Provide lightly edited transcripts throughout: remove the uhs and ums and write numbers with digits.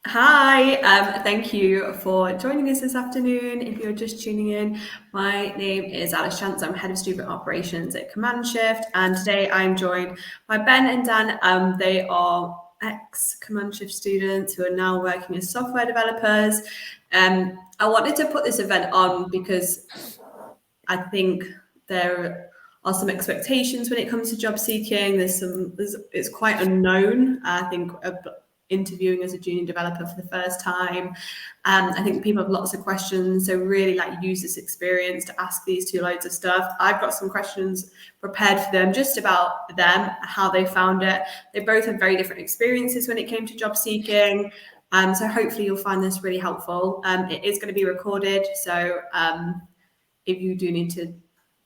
Hi, thank you for joining us this afternoon. If you're just tuning in, my name is Alice Chance. I'm Head of Student Operations at Command Shift, and today I'm joined by Ben and Dan. They are ex-Command Shift students who are now working as software developers. I wanted to put this event on because I think there are some expectations when it comes to job seeking. It's quite unknown. I think interviewing as a junior developer for the first time. I think people have lots of questions. So really use this experience to ask these two loads of stuff. I've got some questions prepared for them, just about them, how they found it. They both have very different experiences when it came to job seeking. So hopefully you'll find this really helpful. It is going to be recorded. So if you do need to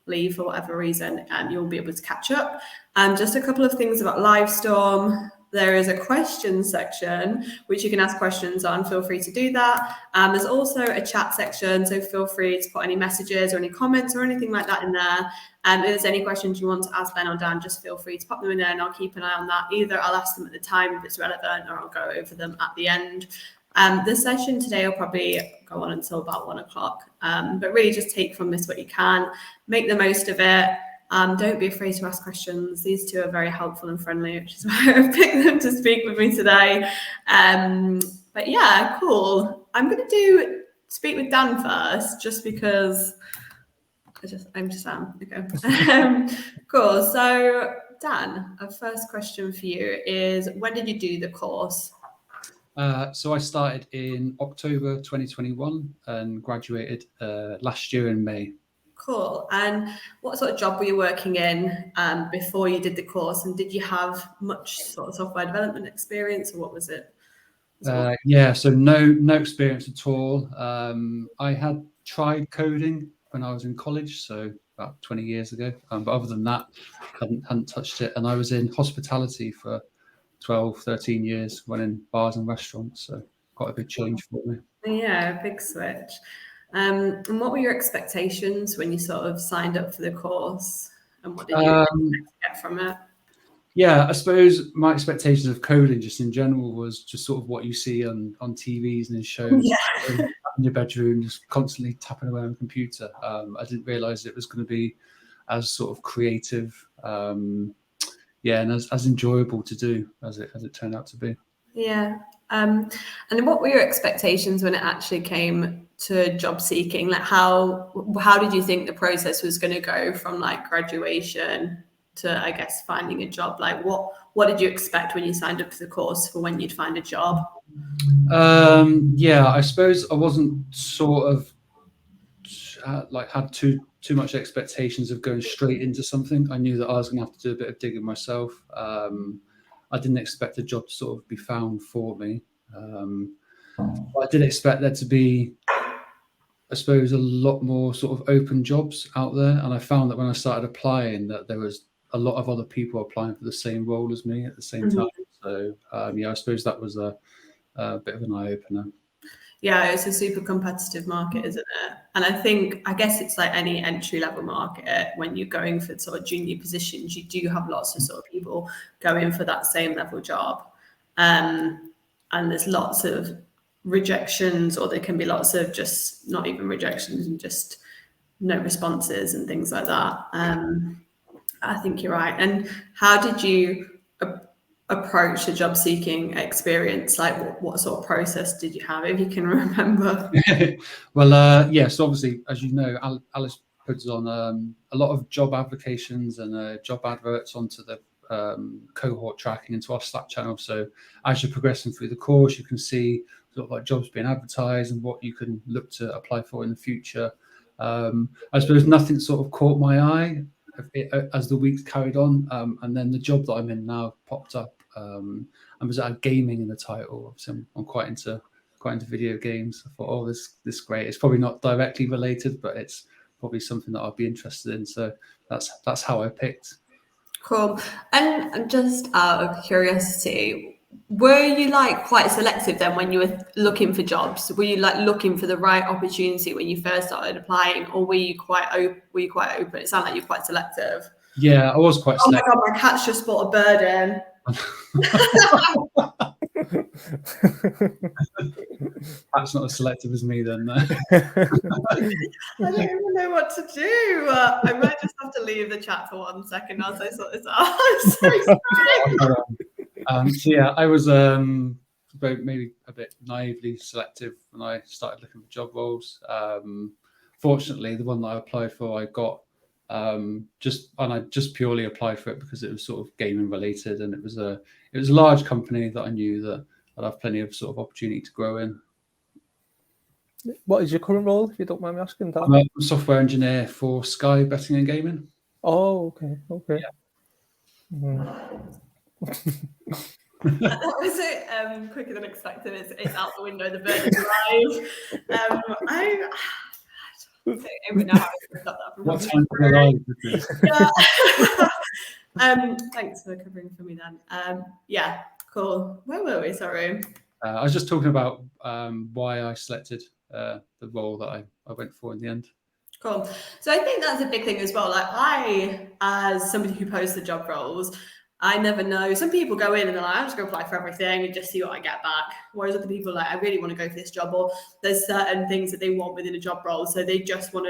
leave for whatever reason, you'll be able to catch up. Just a couple of things about Livestorm. There is a question section which you can ask questions on. Feel free to do that. There's also a chat section, so feel free to put any messages or any comments or anything like that in there. If there's any questions you want to ask Ben or Dan, just feel free to pop them in there and I'll keep an eye on that. Either I'll ask them at the time if it's relevant, or I'll go over them at the end. The session today will probably go on until about 1 o'clock, but really just take from this what you can, make the most of it. Don't be afraid to ask questions. These two are very helpful and friendly, which is why I've picked them to speak with me today. But yeah, cool. I'm going to speak with Dan first, just because I'm just Dan. Okay. Cool. So Dan, our first question for you is, when did you do the course? So I started in October 2021 and graduated last year in May. Cool. And what sort of job were you working in before you did the course? And did you have much sort of software development experience, or what was it? Yeah, so no experience at all. I had tried coding when I was in college, so about 20 years ago. But other than that, hadn't touched it. And I was in hospitality for 12, 13 years, running bars and restaurants. So quite a big change for me. Yeah, big switch. And what were your expectations when you sort of signed up for the course? And what did you get from it? Yeah, I suppose my expectations of coding just in general was just sort of what you see on TVs and in shows. Yeah. In your bedroom, just constantly tapping away on a computer. I didn't realise it was going to be as sort of creative, and as enjoyable to do as it turned out to be. Yeah. And what were your expectations when it actually came to job seeking? Like how did you think the process was going to go from graduation to, I guess, finding a job? Like what did you expect when you signed up for the course for when you'd find a job? Yeah, I suppose I wasn't sort of had too much expectations of going straight into something. I knew that I was going to have to do a bit of digging myself. I didn't expect a job to sort of be found for me. I did expect there to be, I suppose, a lot more sort of open jobs out there. And I found that when I started applying that there was a lot of other people applying for the same role as me at the same time. So, I suppose that was a bit of an eye-opener. Yeah, it's a super competitive market, isn't it? And I guess it's like any entry-level market. When you're going for sort of junior positions, you do have lots of sort of people going for that same level job. And there's lots of rejections, or there can be lots of just not even rejections and just no responses and things like that. I think you're right. And how did you approach the job seeking experience? Like what sort of process did you have, if you can remember? Well, yes, obviously, as you know, Alice puts on a lot of job applications and job adverts onto the cohort tracking into our Slack channel. So as you're progressing through the course, you can see sort of like jobs being advertised and what you can look to apply for in the future. I suppose nothing sort of caught my eye as the weeks carried on, and then the job that I'm in now popped up, and was gaming in the title. Obviously, I'm quite into video games. I thought, oh, this is great. It's probably not directly related, but it's probably something that I'd be interested in. So that's how I picked. Cool. And just out of curiosity, were you quite selective then when you were looking for jobs? Were you looking for the right opportunity when you first started applying, or were you quite open? It sounded like you're quite selective. Yeah, I was quite selective. Oh my God, my cat's just brought a bird in. Perhaps not as selective as me then. I don't even know what to do. I might just have to leave the chat for 1 second as I sort this out. I'm so sorry. So yeah, I was maybe a bit naively selective when I started looking for job roles. Fortunately, the one that I applied for, I got I just purely applied for it because it was sort of gaming related, and it was a large company that I knew that I'd have plenty of sort of opportunity to grow in. What is your current role, if you don't mind me asking that? I'm a software engineer for Sky Betting and Gaming. Oh, okay. That was it. Quicker than expected. It's out the window. The bird is alive. I don't even know how I got that from. What time of life is this? Yeah. Thanks for covering for me then. Yeah, cool. Where were we? Sorry. I was just talking about why I selected the role that I went for in the end. Cool. So I think that's a big thing as well. Like I, as somebody who posts the job roles, I never know. Some people go in and they're like, I'm just going to apply for everything and just see what I get back. Whereas other people are like, I really want to go for this job, or there's certain things that they want within a job role. So they just want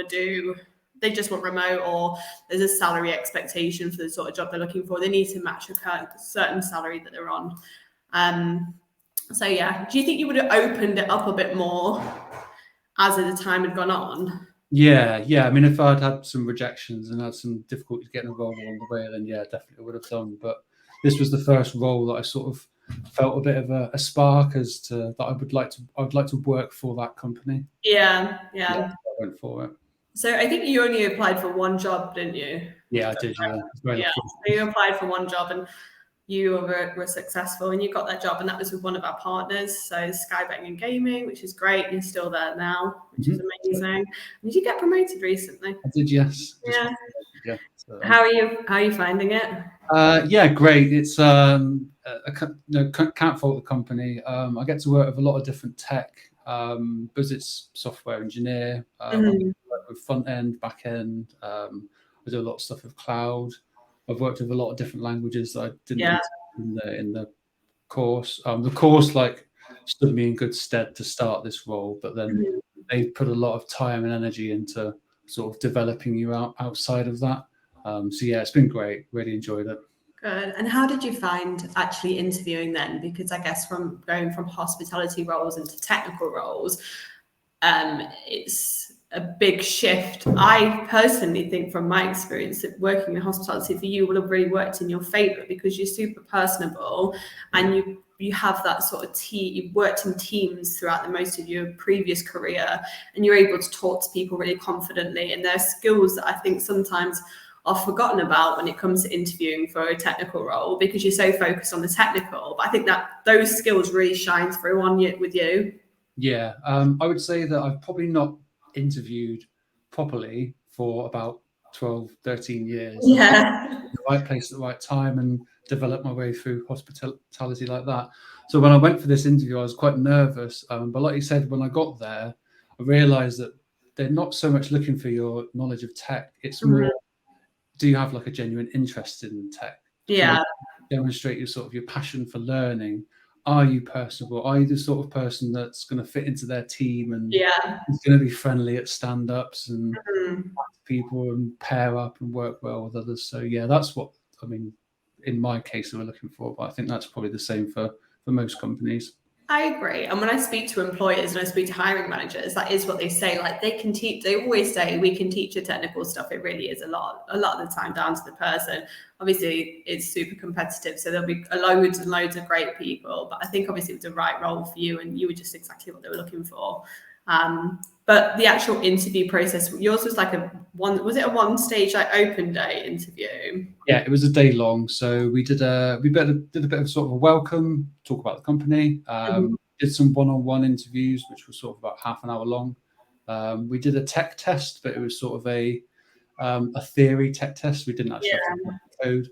remote, or there's a salary expectation for the sort of job they're looking for. They need to match a certain salary that they're on. So yeah, do you think you would have opened it up a bit more as the time had gone on? Yeah. I mean, if I'd had some rejections and had some difficulties getting involved along the way, then yeah, definitely would have done. But this was the first role that I sort of felt a bit of a spark as to that I would like to work for that company. Yeah. I went for it. So I think you only applied for one job, didn't you? Yeah, I did. Yeah. So you applied for one job and you were successful and you got that job, and that was with one of our partners, so Sky Betting and Gaming, which is great. You're still there now, which is amazing. Did you get promoted recently? I did, yes. Yeah. So, how are you finding it? Yeah, great. It's can't fault the company. I get to work with a lot of different tech because it's software engineer. I work with front end, back end. I do a lot of stuff with cloud. I've worked with a lot of different languages that I didn't in the course. The course stood me in good stead to start this role, but then they put a lot of time and energy into sort of developing you outside of that. So yeah, it's been great. Really enjoyed it. Good. And how did you find actually interviewing then? Because I guess from going from hospitality roles into technical roles, it's a big shift. I personally think from my experience that working in hospitality for you will have really worked in your favor because you're super personable and you have that sort of you've worked in teams throughout the most of your previous career, and you're able to talk to people really confidently, and there are skills that I think sometimes are forgotten about when it comes to interviewing for a technical role because you're so focused on the technical. But I think that those skills really shine through with you. Yeah, I would say that I've probably not interviewed properly for about 12, 13 years. Yeah. The right place at the right time and developed my way through hospitality like that. So when I went for this interview, I was quite nervous. But like you said, when I got there, I realized that they're not so much looking for your knowledge of tech. It's more, do you have like a genuine interest in tech? Yeah. Demonstrate your passion for learning. Are you personable? Are you the sort of person that's going to fit into their team and is going to be friendly at stand-ups and people and pair up and work well with others? So yeah, that's what I mean. In my case, we're looking for, but I think that's probably the same for most companies. I agree. And when I speak to employers and I speak to hiring managers, that is what they say. Like they can teach, they always say we can teach the technical stuff. It really is a lot of the time down to the person. Obviously it's super competitive. So there'll be loads and loads of great people, but I think obviously it was the right role for you and you were just exactly what they were looking for. But the actual interview process, yours was like a one stage, like open day interview? Yeah, it was a day long. So we did a bit of sort of a welcome, talk about the company, did some one-on-one interviews, which was sort of about half an hour long. We did a tech test, but it was sort of a theory tech test. We didn't actually have to code.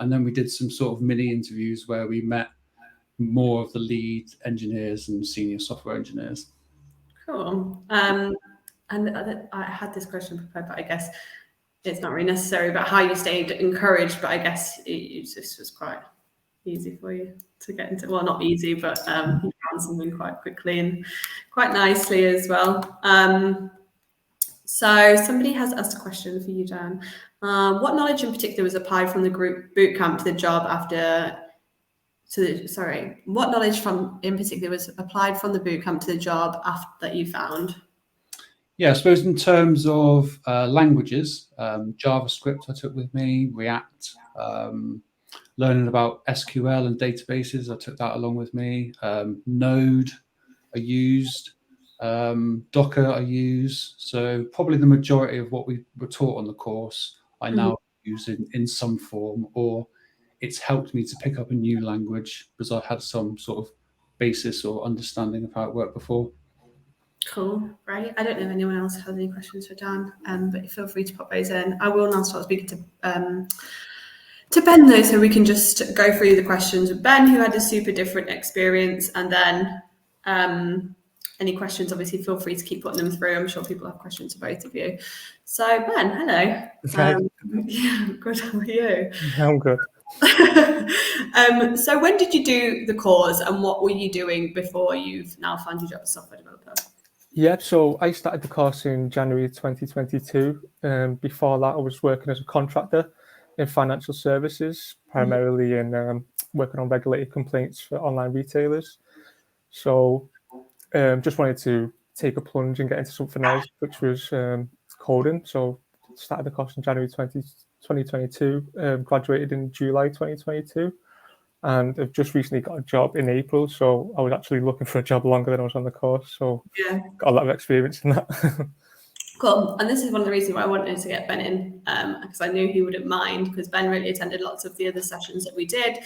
And then we did some sort of mini interviews where we met more of the lead engineers and senior software engineers. Cool. And I had this question prepared, but I guess it's not really necessary about how you stayed encouraged, but I guess it just was quite easy for you to get into? Well, not easy, but you found something quite quickly and quite nicely as well. So somebody has asked a question for you, Dan. What knowledge in particular was applied from the group bootcamp to the job after? What knowledge in particular was applied from the bootcamp to the job after that you found? Yeah, I suppose in terms of languages, JavaScript I took with me, React, learning about SQL and databases, I took that along with me. Node I used, Docker I use. So probably the majority of what we were taught on the course I now use in some form, or it's helped me to pick up a new language because I've had some sort of basis or understanding of how it worked before. Cool, right. I don't know if anyone else has any questions for Dan, but feel free to pop those in. I will now start speaking to Ben though, so we can just go through the questions with Ben, who had a super different experience, and then any questions, obviously feel free to keep putting them through. I'm sure people have questions for both of you. So Ben, hello. Hi. Yeah, good, how are you? I'm good. So when did you do the course and what were you doing before you've now found your job as a software developer? Yeah, so I started the course in January 2022. Before that, I was working as a contractor in financial services, primarily in working on regulated complaints for online retailers. So just wanted to take a plunge and get into something else, which was coding. So started the course in January 2022, graduated in July 2022. And I've just recently got a job in April, so I was actually looking for a job longer than I was on the course, so Yeah. got a lot of experience in that. Cool. And this is one of the reasons why I wanted to get Ben in, because I knew he wouldn't mind, because Ben really attended lots of the other sessions that we did.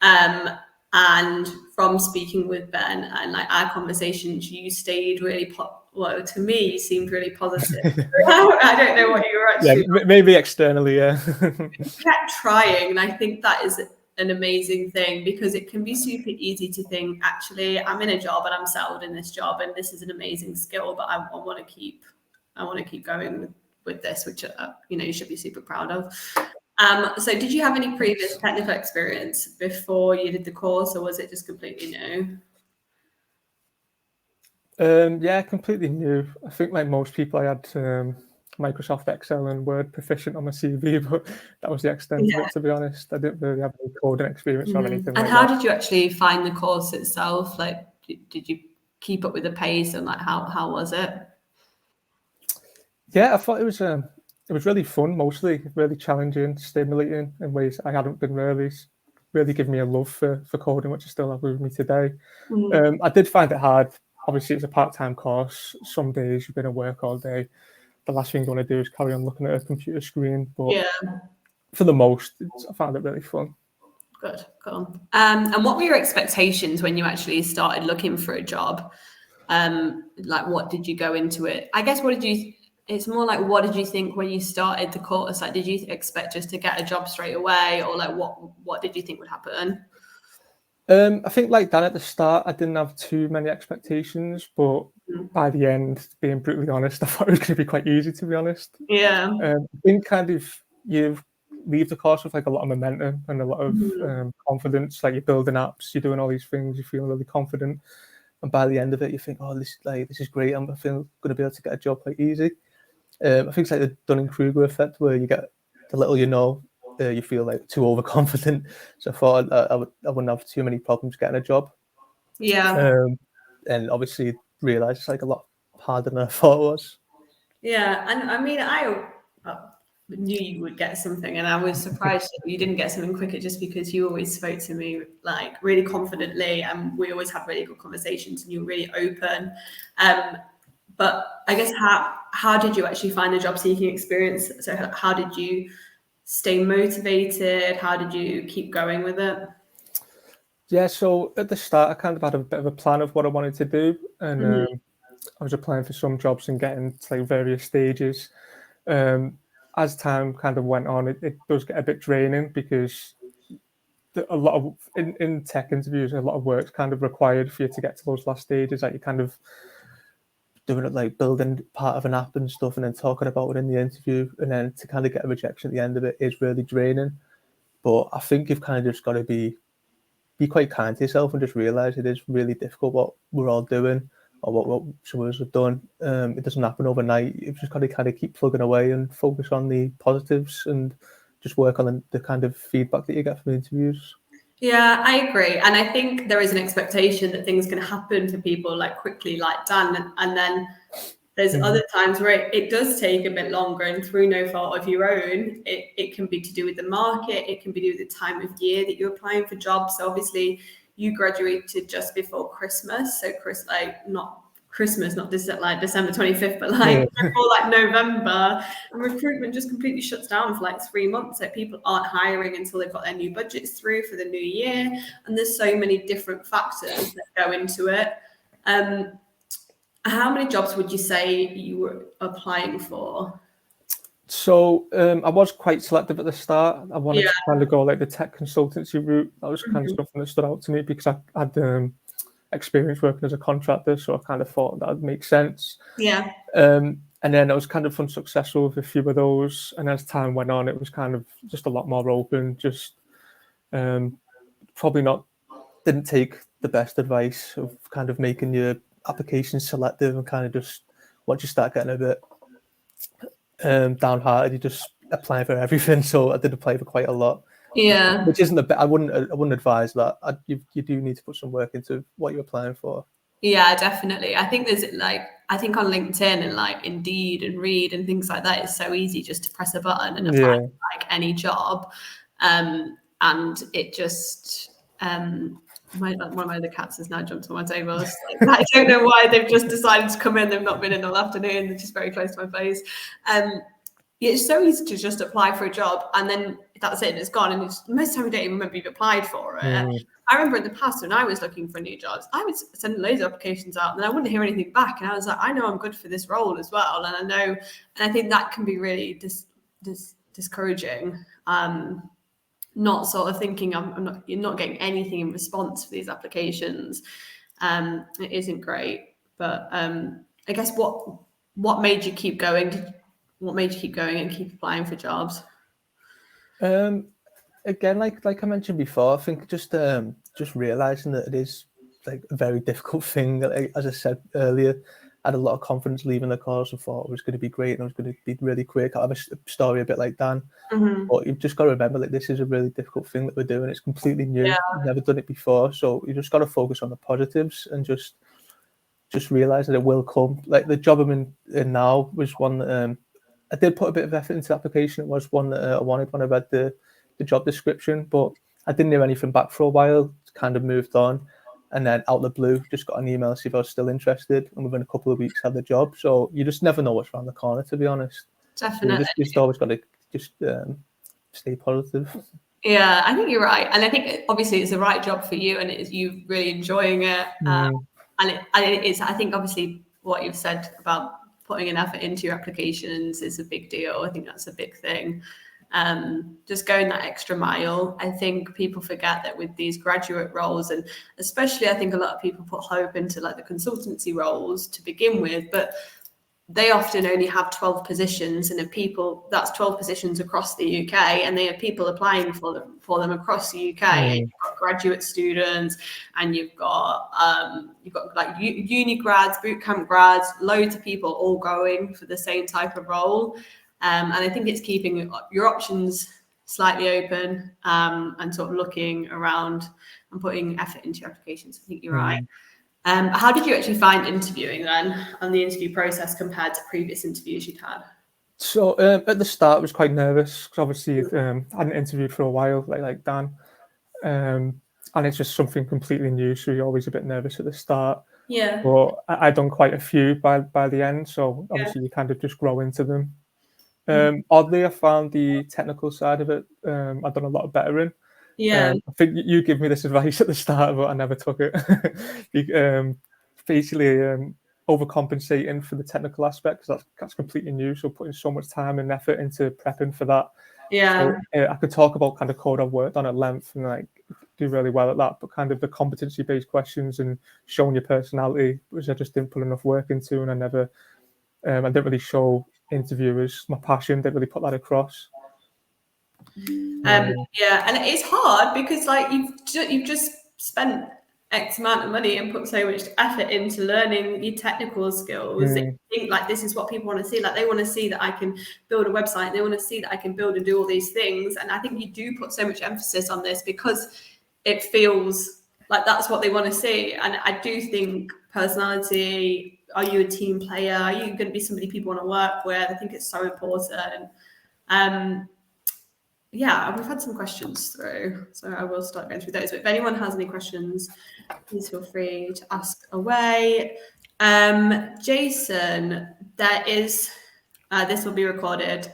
And from speaking with Ben and like our conversations, you stayed really well, to me, you seemed really positive. I don't know what you were actually. Yeah, maybe externally, yeah. Kept trying, and I think that is an amazing thing, because it can be super easy to think, actually, I'm in a job and I'm settled in this job, and this is an amazing skill, but I want to keep going with this, which you should be super proud of. So did you have any previous technical experience before you did the course, or was it just completely new? Yeah, completely new. I think like most people, I had Microsoft Excel and Word proficient on my CV, but that was the extent of it, to be honest. I didn't really have any coding experience or anything And like how that. did you actually find the course itself? Like, did you keep up with the pace, and like how was it? Yeah, I thought it was really fun, mostly really challenging, stimulating in ways I hadn't been really given me a love for coding, which I still have with me today. I did find it hard. Obviously, it's a part-time course. Some days you've been at work all day. The last thing you want to do is carry on looking at a computer screen. But Yeah. for the most, I found it really fun. Good, cool. And what were your expectations when you actually started looking for a job? Like, what did you go into it? I guess, it's more like, what did you think when you started the course? Like, did you expect just to get a job straight away, or like, what did you think would happen? I think like Dan at the start, I didn't have too many expectations, but by the end, being brutally honest, I thought it was going to be quite easy, to be honest. Yeah. I think kind of you leave the course with like a lot of momentum and a lot of confidence. Like you're building apps, you're doing all these things, you feel really confident, and by the end of it, you think, "Oh, this is great. I feel going to be able to get a job quite easy." I think it's like the Dunning-Kruger effect, where you get the little you feel like too overconfident. So I thought I wouldn't have too many problems getting a job. Yeah. And obviously realised it's like a lot harder than I thought it was. Yeah. And I mean, I knew you would get something, and I was surprised that you didn't get something quicker, just because you always spoke to me like really confidently, and we always had really good conversations, and you were really open. But I guess how did you actually find the job seeking experience? So how did you stay motivated? How did you keep going with it? Yeah, so at the start, I kind of had a bit of a plan of what I wanted to do, and I was applying for some jobs and getting to like various stages. As time kind of went on, it does get a bit draining, because a lot of in tech interviews, a lot of work's kind of required for you to get to those last stages. Like you kind of doing it like building part of an app and stuff, and then talking about it in the interview, and then to kind of get a rejection at the end of it is really draining. But I think you've kind of just got to be be quite kind to yourself and just realize it is really difficult what we're all doing or what some of us have done. It doesn't happen overnight. You've just got to kind of keep plugging away and focus on the positives and just work on the kind of feedback that you get from the interviews. Yeah, I agree. And I think there is an expectation that things can happen for people like quickly, like Dan. And then there's other times where it does take a bit longer, and through no fault of your own. It can be to do with the market. It can be to do with the time of year that you're applying for jobs. So obviously you graduated just before Christmas. So not Christmas, not this like December 25th, but like before like November, and recruitment just completely shuts down for like 3 months. So people aren't hiring until they've got their new budgets through for the new year. And there's so many different factors that go into it. How many jobs would you say you were applying for? So I was quite selective at the start. I wanted to kind of go like the tech consultancy route. That was kind of something that stood out to me because I had experience working as a contractor, so I kind of thought that would make sense. Yeah. And then I was kind of unsuccessful with a few of those. And as time went on, it was kind of just a lot more open. Just probably didn't take the best advice of kind of making your application selective and kind of just once you start getting a bit downhearted, you just apply for everything. So I did apply for quite a lot. Yeah. Which isn't a bit. I wouldn't advise that. You do need to put some work into what you're applying for. Yeah, definitely. I think there's I think on LinkedIn and like Indeed and Reed and things like that, it's so easy just to press a button and apply for like any job. And it just one of my other cats has now jumped on my table. I don't know why they've just decided to come in. They've not been in all afternoon. They're just very close to my face. It's so easy to just apply for a job and then that's it, it's gone. And most of the time you don't even remember you've applied for it. I remember in the past when I was looking for new jobs, I would send loads of applications out and I wouldn't hear anything back. And I was like, I know I'm good for this role as well. And I know, and I think that can be really discouraging. Not sort of thinking you're not getting anything in response for these applications. It isn't great. But I guess what made you keep going? What made you keep going and keep applying for jobs? Again, like I mentioned before, I think just realizing that it is like a very difficult thing. As I said earlier, I had a lot of confidence leaving the course and thought it was going to be great and I was going to be really quick. I have a story a bit like Dan, but you've just got to remember that this is a really difficult thing that we're doing. It's completely new. You've never done it before, so you just got to focus on the positives and just realize that it will come. Like the job I'm in now was one that I did put a bit of effort into the application. It was one that I wanted when I read the job description, but I didn't hear anything back for a while. Kind of moved on, and then out of the blue, just got an email to see if I was still interested, and within a couple of weeks had the job. So you just never know what's around the corner, to be honest. Definitely, you just always got to just stay positive. Yeah, I think you're right, and I think obviously it's the right job for you, and it's you really enjoying it. And it is. I think obviously what you've said about putting an effort into your applications is a big deal. I think that's a big thing. Just going that extra mile. I think people forget that with these graduate roles, and especially I think a lot of people put hope into like the consultancy roles to begin with, but they often only have 12 positions, and that's 12 positions across the UK, and they have people applying for them across the UK. And you've got graduate students, and you've got like uni grads, bootcamp grads, loads of people all going for the same type of role. And I think it's keeping your options slightly open and sort of looking around and putting effort into your applications. I think you're right. How did you actually find interviewing then and the interview process compared to previous interviews you'd had? So at the start, I was quite nervous because obviously I hadn't interviewed for a while, like Dan. And it's just something completely new, so you're always a bit nervous at the start. Yeah. But I'd done quite a few by the end, so obviously you kind of just grow into them. Oddly, I found the technical side of it I've done a lot better in. Yeah. I think you gave me this advice at the start, but I never took it. Basically, overcompensating for the technical aspect, because that's completely new. So putting so much time and effort into prepping for that. Yeah. So, I could talk about kind of code I've worked on at length and like do really well at that, but kind of the competency-based questions and showing your personality, which I just didn't put enough work into, and I didn't really show interviewers my passion. Didn't really put that across. Yeah, and it's hard because like you've just spent X amount of money and put so much effort into learning your technical skills. They think like this is what people want to see. Like they want to see that I can build a website. They want to see that I can build and do all these things. And I think you do put so much emphasis on this because it feels like that's what they want to see. And I do think personality, are you a team player? Are you going to be somebody people want to work with? I think it's so important. Yeah, we've had some questions through, so I will start going through those. But if anyone has any questions, please feel free to ask away. Jason, there is, this will be recorded.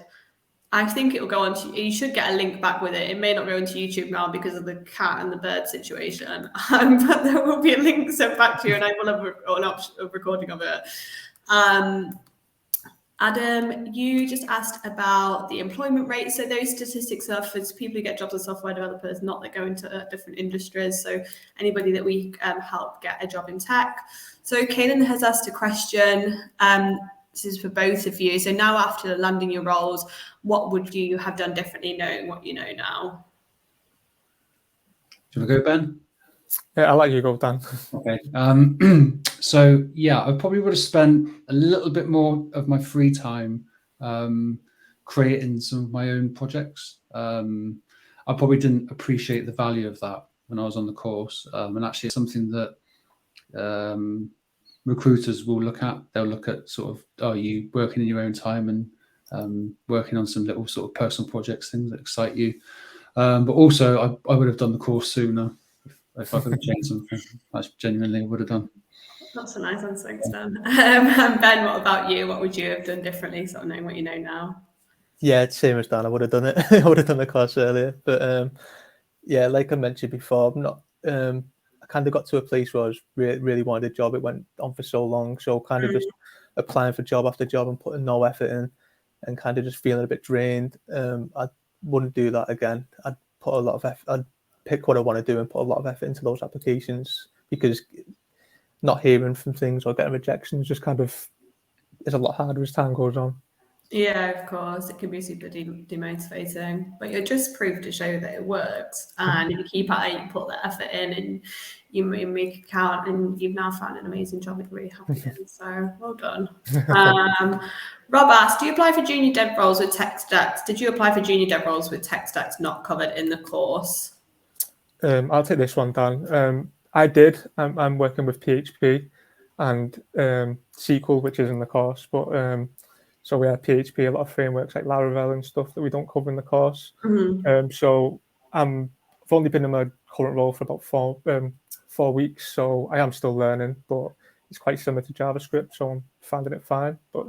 I think it will go on to, you should get a link back with it. It may not go into YouTube now because of the cat and the bird situation, but there will be a link sent back to you and I will have a recording of it. Adam, you just asked about the employment rate. So those statistics are for people who get jobs as software developers, not that go into different industries. So anybody that we help get a job in tech. So Kaylin has asked a question. This is for both of you. So now after landing your roles, what would you have done differently knowing what you know now? Do you want to go, Ben? Yeah, I'll let you go, Dan. Okay. So yeah, I probably would have spent a little bit more of my free time creating some of my own projects. I probably didn't appreciate the value of that when I was on the course, and actually it's something that recruiters will look at. They'll look at sort of, are you working in your own time and working on some little sort of personal projects, things that excite you. But also I would have done the course sooner if I could have changed something. I genuinely would have done. That's a nice answer, thanks, Ben. And Ben, what about you? What would you have done differently, sort of knowing what you know now? Yeah, it's same as Dan. I would have done it. I would have done the course earlier. But yeah, like I mentioned before, I'm not. I kind of got to a place where I was really wanted a job. It went on for so long, so kind of just applying for job after job and putting no effort in, and kind of just feeling a bit drained. I wouldn't do that again. I'd put a lot of effort. I'd pick what I want to do and put a lot of effort into those applications, because not hearing from things or getting rejections just kind of is a lot harder as time goes on. Yeah, of course, it can be super demotivating, but you're just proof to show that it works. And if you keep at it, you put the effort in, and you make it count, and you've now found an amazing job that you're really happy in. So well done. Rob asked, do you apply for junior dev roles with tech stacks? Did you apply for junior dev roles with tech stacks not covered in the course? I'll take this one, Dan. I did. I'm working with PHP and SQL, which is in the course, but so we have PHP, a lot of frameworks like Laravel and stuff that we don't cover in the course. So I've only been in my current role for about 4 weeks, so I am still learning, but it's quite similar to JavaScript, so I'm finding it fine. But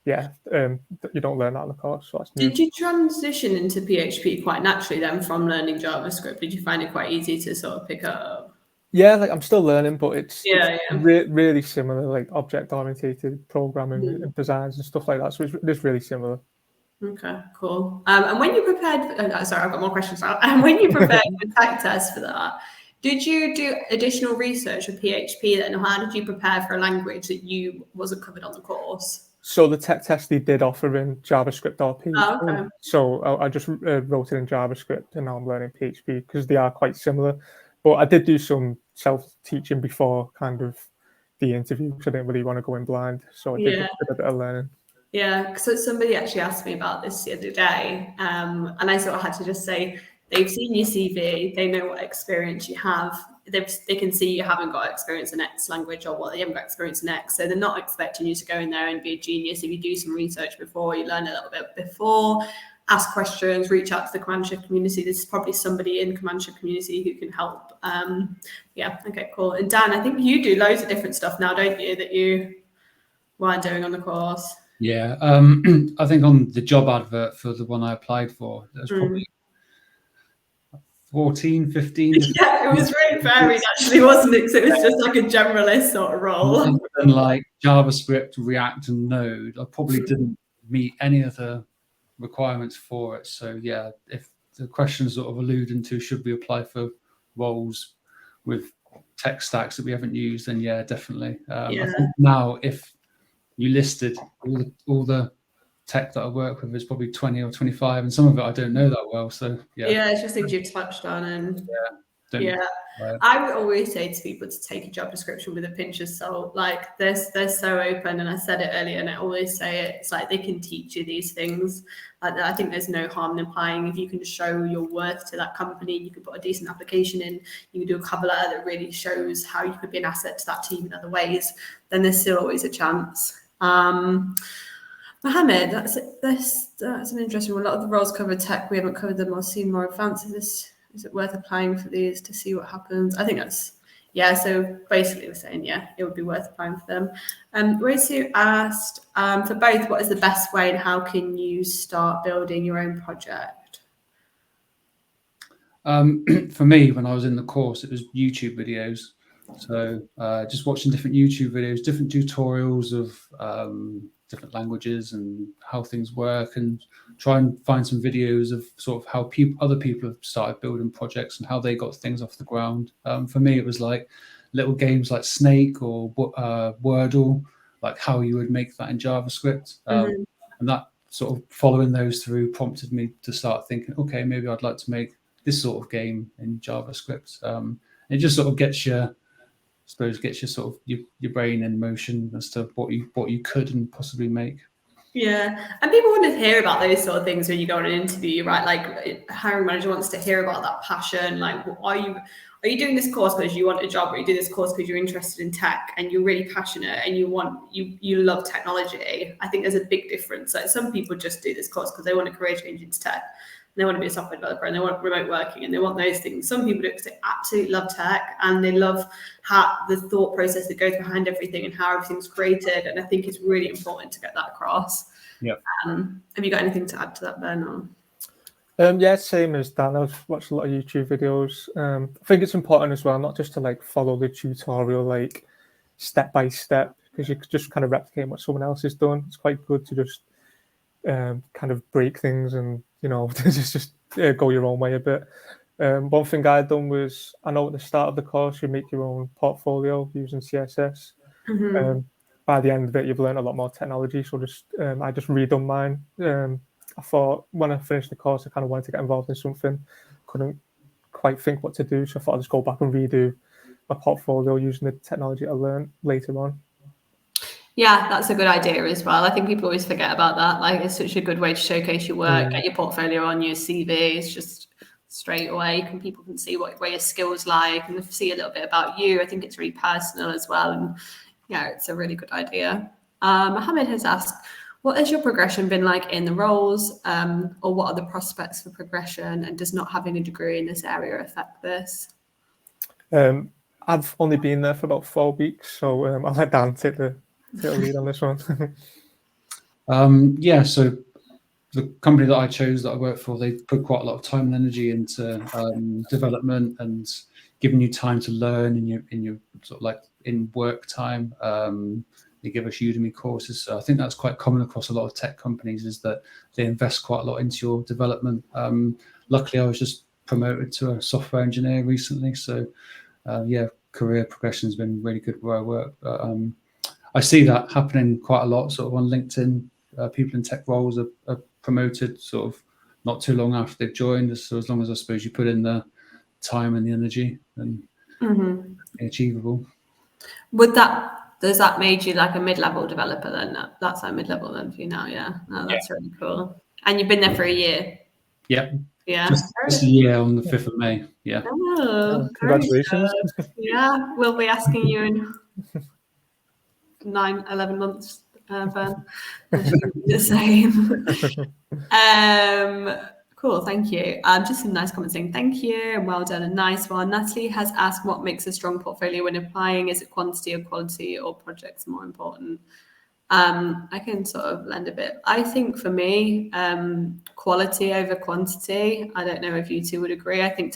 yeah, you don't learn that in the course. So that's new. Did you transition into PHP quite naturally then from learning JavaScript? Did you find it quite easy to sort of pick up? Yeah, like I'm still learning, but it's Yeah. Really similar, like object-oriented programming and designs and stuff like that. So it's really similar. Okay, cool. And when you prepared, sorry, I've got more questions now. And when you prepared the tech test for that, did you do additional research with PHP then? Or how did you prepare for a language that you wasn't covered on the course? So the tech test they did offer in JavaScript or PHP. Oh, okay. So I just wrote it in JavaScript, and now I'm learning PHP because they are quite similar. But I did do some self-teaching before kind of the interview because I didn't really want to go in blind. So I did a bit of learning. Yeah, so somebody actually asked me about this the other day, and I sort of had to just say, they've seen your CV, they know what experience you have, they can see you haven't got experience in X language, or they haven't got experience in X, so they're not expecting you to go in there and be a genius. If you do some research before, you learn a little bit before, ask questions, reach out to the Command Shift community. There's probably somebody in Command Shift community who can help. Yeah, okay, cool. And Dan, I think you do loads of different stuff now, don't you, that you weren't doing on the course? Yeah, I think on the job advert for the one I applied for, there's probably 14, 15. Yeah, it was really varied actually, wasn't it? So it was just like a generalist sort of role. And like JavaScript, React, and Node, I probably didn't meet any of the requirements for it. So yeah, if the questions sort of alluding to should we apply for roles with tech stacks that we haven't used, then yeah, definitely. I think now if you listed all the tech that I work with, is probably 20 or 25, and some of it I don't know that well. So yeah. Yeah, it's just things you've touched on, and Right. I would always say to people to take a job description with a pinch of salt. Like they're so open, and I said it earlier, and I always say it. It's like they can teach you these things. I think there's no harm in applying if you can show your worth to that company. You can put a decent application in. You can do a cover letter that really shows how you could be an asset to that team in other ways. Then there's still always a chance. Mohammed, that's an interesting one. A lot of the roles cover tech. We haven't covered them or seen more advanced. Is it worth applying for these to see what happens? I think that's, yeah. So basically we're saying, yeah, it would be worth applying for them. Rosu asked, for both, what is the best way and how can you start building your own project? For me, when I was in the course, it was YouTube videos. So just watching different YouTube videos, different tutorials of different languages and how things work, and try and find some videos of sort of how other people have started building projects and how they got things off the ground. For me, it was like little games like Snake or Wordle, like how you would make that in JavaScript. And that sort of following those through prompted me to start thinking, okay, maybe I'd like to make this sort of game in JavaScript. It just sort of gets your sort of your brain in motion as to what you could and possibly make. Yeah, and people want to hear about those sort of things when you go on an interview, right? Like a hiring manager wants to hear about that passion. Like, are you doing this course because you want a job, or you do this course because you're interested in tech and you're really passionate and you love technology? I think there's a big difference. Like some people just do this course because they want a career change into tech. They want to be a software developer and they want remote working and they want those things. Some people do it because they absolutely love tech and they love how the thought process that goes behind everything and how everything's created. And I think it's really important to get that across. Yeah. Have you got anything to add to that, Ben? Yeah, same as Dan. I've watched a lot of YouTube videos. I think it's important as well, not just to like follow the tutorial like step by step, because you could just kind of replicate what someone else has done. It's quite good to just kind of break things and, you know, just go your own way a bit. One thing I'd done was, I know at the start of the course you make your own portfolio using CSS. By the end of it, you've learned a lot more technology. So I just redone mine. I thought when I finished the course, I kind of wanted to get involved in something. Couldn't quite think what to do, so I thought I'd just go back and redo my portfolio using the technology I learned later on. Yeah, that's a good idea as well. I think people always forget about that. Like, it's such a good way to showcase your work, get your portfolio on your CV. It's just straight away, people can see where your skills lie, and see a little bit about you. I think it's really personal as well. And yeah, it's a really good idea. Mohammed has asked, what has your progression been like in the roles, or what are the prospects for progression, and does not having a degree in this area affect this? I've only been there for about 4 weeks, so I'll let Dan take the lead on this one. Yeah, so the company that I chose that I work for, they put quite a lot of time and energy into development and giving you time to learn in your sort of like in work time. They give us Udemy courses. So I think that's quite common across a lot of tech companies, is that they invest quite a lot into your development. Luckily, I was just promoted to a software engineer recently. So yeah, career progression has been really good where I work. But I see that happening quite a lot sort of on LinkedIn. People in tech roles are promoted sort of not too long after they've joined. So as long as I suppose you put in the time and the energy, then achievable. Does that make you like a mid-level developer then? That's like mid-level then for you now, yeah. Oh, that's really cool. And you've been there for a year? Yeah. Yeah. Just a year on the 5th of May. Yeah. Oh, congratulations. Yeah, we'll be asking you in 11 months, Ben. The same. Cool, thank you. Just some nice comments saying thank you and well done, a nice one. Natalie has asked, what makes a strong portfolio when applying? Is it quantity or quality, or projects more important? I can sort of lend a bit. I think for me, quality over quantity. I don't know if you two would agree. I think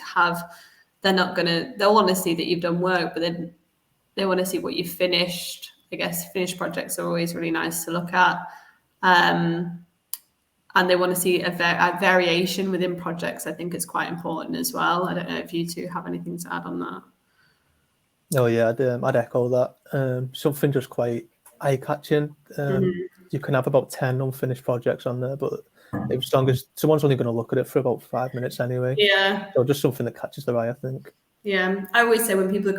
they'll want to see that you've done work, but then they want to see what you've finished. I guess finished projects are always really nice to look at. And they want to see a variation within projects. I think is quite important as well. I don't know if you two have anything to add on that. Oh yeah, I'd echo that. Something just quite eye-catching. You can have about 10 unfinished projects on there, but as long as someone's only going to look at it for about 5 minutes anyway. Yeah. So just something that catches their eye, I think. Yeah, I always say when people are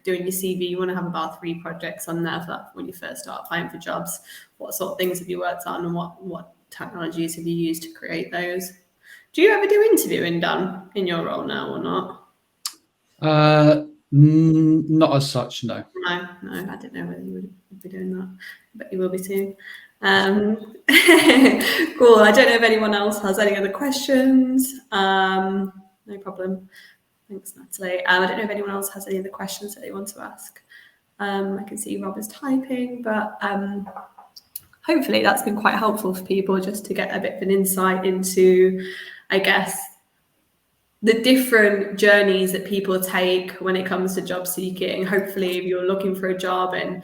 doing your CV, you want to have about 3 projects on there for that when you first start applying for jobs. What sort of things have you worked on, and what technologies have you used to create those? Do you ever do interviewing, Dan, in your role now or not? Not as such, no. No, I didn't know whether you would be doing that, but you will be soon. Cool. I don't know if anyone else has any other questions. No problem. Thanks, Natalie. I don't know if anyone else has any other questions that they want to ask. I can see Rob is typing, but hopefully that's been quite helpful for people just to get a bit of an insight into, I guess, the different journeys that people take when it comes to job seeking. Hopefully, if you're looking for a job and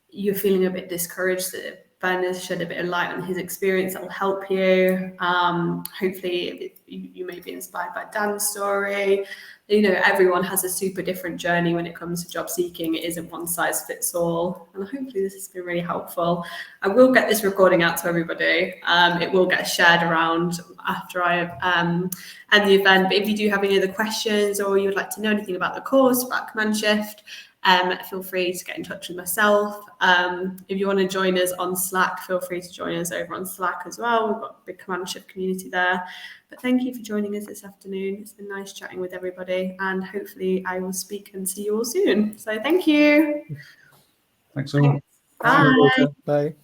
you're feeling a bit discouraged, that Ben has shed a bit of light on his experience that will help you. Hopefully, you may be inspired by Dan's story. You know, everyone has a super different journey when it comes to job seeking. It isn't one size fits all. And hopefully this has been really helpful. I will get this recording out to everybody. It will get shared around after I end the event. But if you do have any other questions, or you would like to know anything about the course, about Command Shift, feel free to get in touch with myself. If you want to join us on Slack, feel free to join us over on Slack as well. We've got a big Command Shift community there. But thank you for joining us this afternoon. It's been nice chatting with everybody, and hopefully I will speak and see you all soon. So thank you. Thanks all. Bye. Bye.